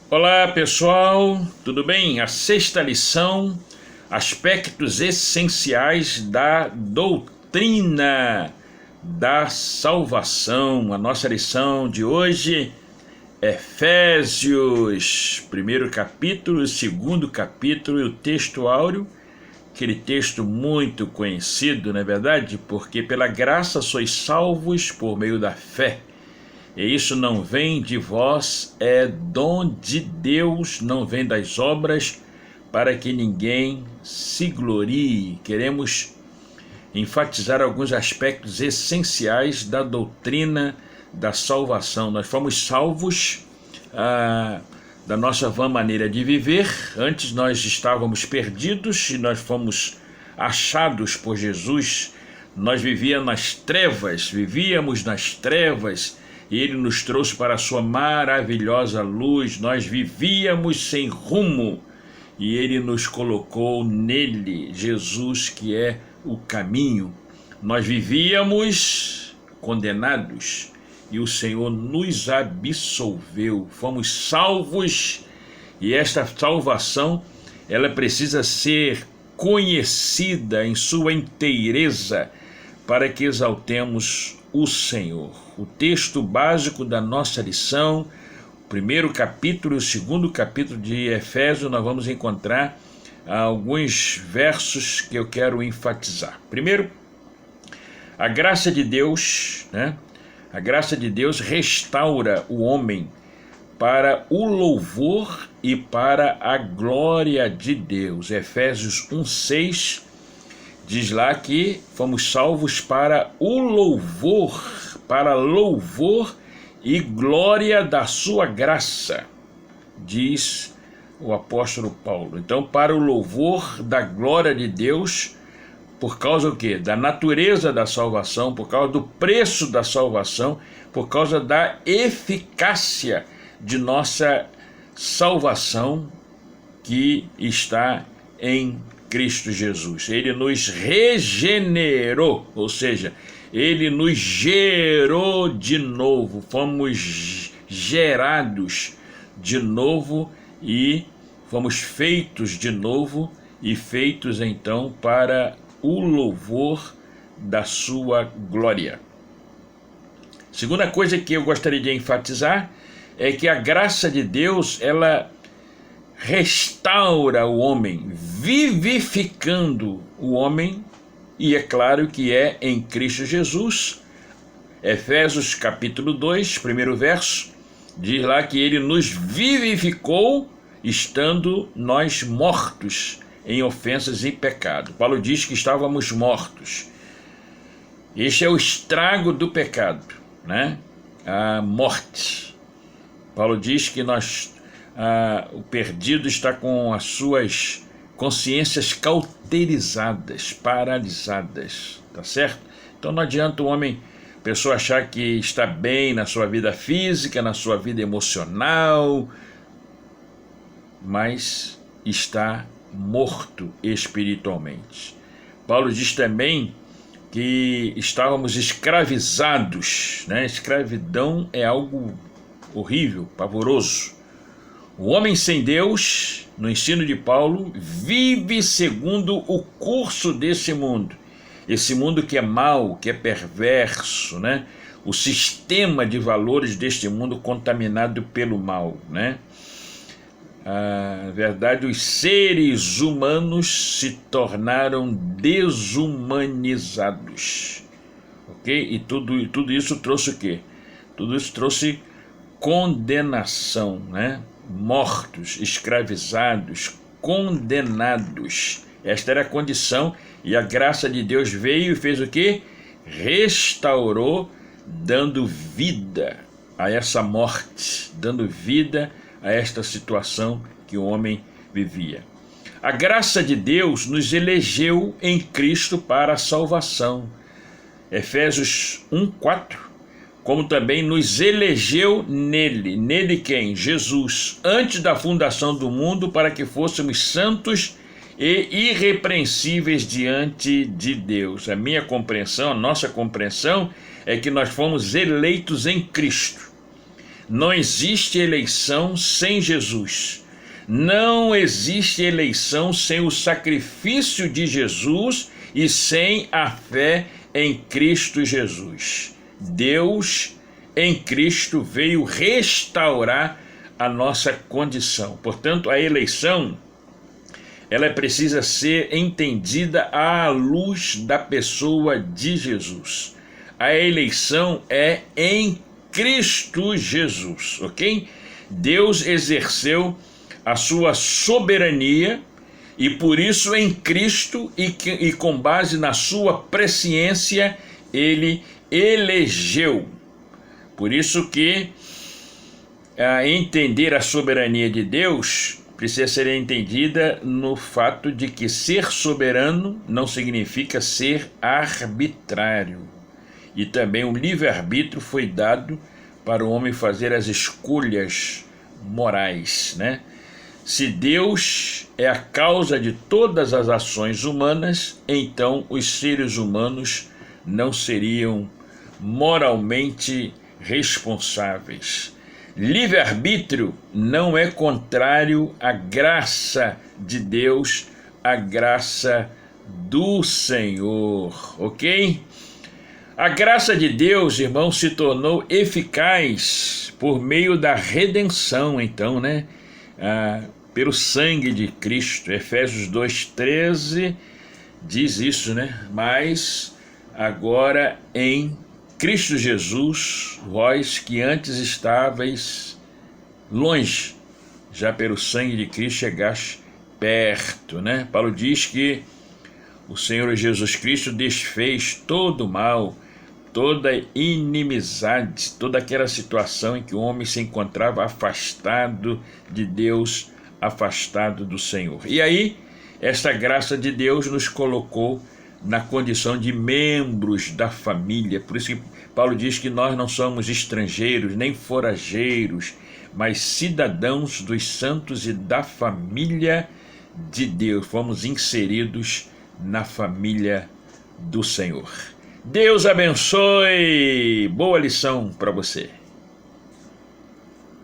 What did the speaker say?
Olá pessoal, tudo bem? A sexta lição, aspectos essenciais da doutrina da salvação. A nossa lição de hoje, Efésios, primeiro capítulo, segundo capítulo e o texto áureo, aquele texto muito conhecido, não é verdade? Porque pela graça sois salvos por meio da fé. E isso não vem de vós, é dom de Deus, não vem das obras, para que ninguém se glorie. Queremos enfatizar alguns aspectos essenciais da doutrina da salvação. Nós fomos salvos da nossa vã maneira de viver. Antes nós estávamos perdidos e nós fomos achados por Jesus. Nós vivíamos nas trevas, e Ele nos trouxe para a sua maravilhosa luz. Nós vivíamos sem rumo e Ele nos colocou nele, Jesus, que é o caminho. Nós vivíamos condenados e o Senhor nos absolveu. Fomos salvos e esta salvação, ela precisa ser conhecida em sua inteireza para que exaltemos o Senhor. O texto básico da nossa lição, o primeiro capítulo e o segundo capítulo de Efésios, nós vamos encontrar alguns versos que eu quero enfatizar. Primeiro, a graça de Deus, A graça de Deus restaura o homem para o louvor e para a glória de Deus. Efésios 1:6 diz lá que fomos salvos para o louvor, e glória da sua graça, diz o apóstolo Paulo. Então, para o louvor da glória de Deus, por causa do quê? Da natureza da salvação, por causa do preço da salvação, por causa da eficácia de nossa salvação que está em Cristo Jesus. Ele nos regenerou, ou seja, Ele nos gerou de novo, fomos gerados de novo e fomos feitos de novo e feitos então para o louvor da sua glória. Segunda coisa que eu gostaria de enfatizar é que a graça de Deus, ela restaura o homem, vivificando o homem, e é claro que é em Cristo Jesus. Efésios capítulo 2, primeiro verso, diz lá que Ele nos vivificou, estando nós mortos em ofensas e pecado. Paulo diz que estávamos mortos. Este é o estrago do pecado, A morte. Paulo diz que o perdido está com as suas consciências cauterizadas, paralisadas, tá certo? Então não adianta a pessoa achar que está bem na sua vida física, na sua vida emocional, mas está morto espiritualmente. Paulo diz também que estávamos escravizados, Escravidão é algo horrível, pavoroso. O homem sem Deus, no ensino de Paulo, vive segundo o curso desse mundo. Esse mundo que é mau, que é perverso, O sistema de valores deste mundo contaminado pelo mal, Na verdade, os seres humanos se tornaram desumanizados, ok? E tudo isso trouxe o quê? Tudo isso trouxe condenação, Mortos, escravizados, condenados. Esta era a condição, e a graça de Deus veio e fez o quê? Restaurou, dando vida a essa morte, dando vida a esta situação que o homem vivia. A graça de Deus nos elegeu em Cristo para a salvação. Efésios 1:4. Como também nos elegeu nele. Nele quem? Jesus. Antes da fundação do mundo, para que fôssemos santos e irrepreensíveis diante de Deus. A minha compreensão, a nossa compreensão, é que nós fomos eleitos em Cristo. Não existe eleição sem Jesus. Não existe eleição sem o sacrifício de Jesus e sem a fé em Cristo Jesus. Deus em Cristo veio restaurar a nossa condição. Portanto, a eleição, ela precisa ser entendida à luz da pessoa de Jesus. A eleição é em Cristo Jesus, ok? Deus exerceu a sua soberania e por isso em Cristo e com base na sua presciência ele elegeu. Por isso que entender a soberania de Deus precisa ser entendida no fato de que ser soberano não significa ser arbitrário. E também o livre-arbítrio foi dado para o homem fazer as escolhas morais, né? Se Deus é a causa de todas as ações humanas, então os seres humanos não seriam moralmente responsáveis. Livre-arbítrio não é contrário à graça de Deus, à graça do Senhor, ok? A graça de Deus, irmão, se tornou eficaz por meio da redenção, então, né? Pelo sangue de Cristo. Efésios 2,13 diz isso, né? Mas agora em Cristo Jesus, vós que antes estáveis longe, já pelo sangue de Cristo chegaste perto, né? Paulo diz que o Senhor Jesus Cristo desfez todo o mal, toda inimizade, toda aquela situação em que o homem se encontrava afastado de Deus, afastado do Senhor. E aí, esta graça de Deus nos colocou na condição de membros da família. Por isso que Paulo diz que nós não somos estrangeiros, nem forageiros, mas cidadãos dos santos e da família de Deus. Fomos inseridos na família do Senhor. Deus abençoe. Boa lição para você.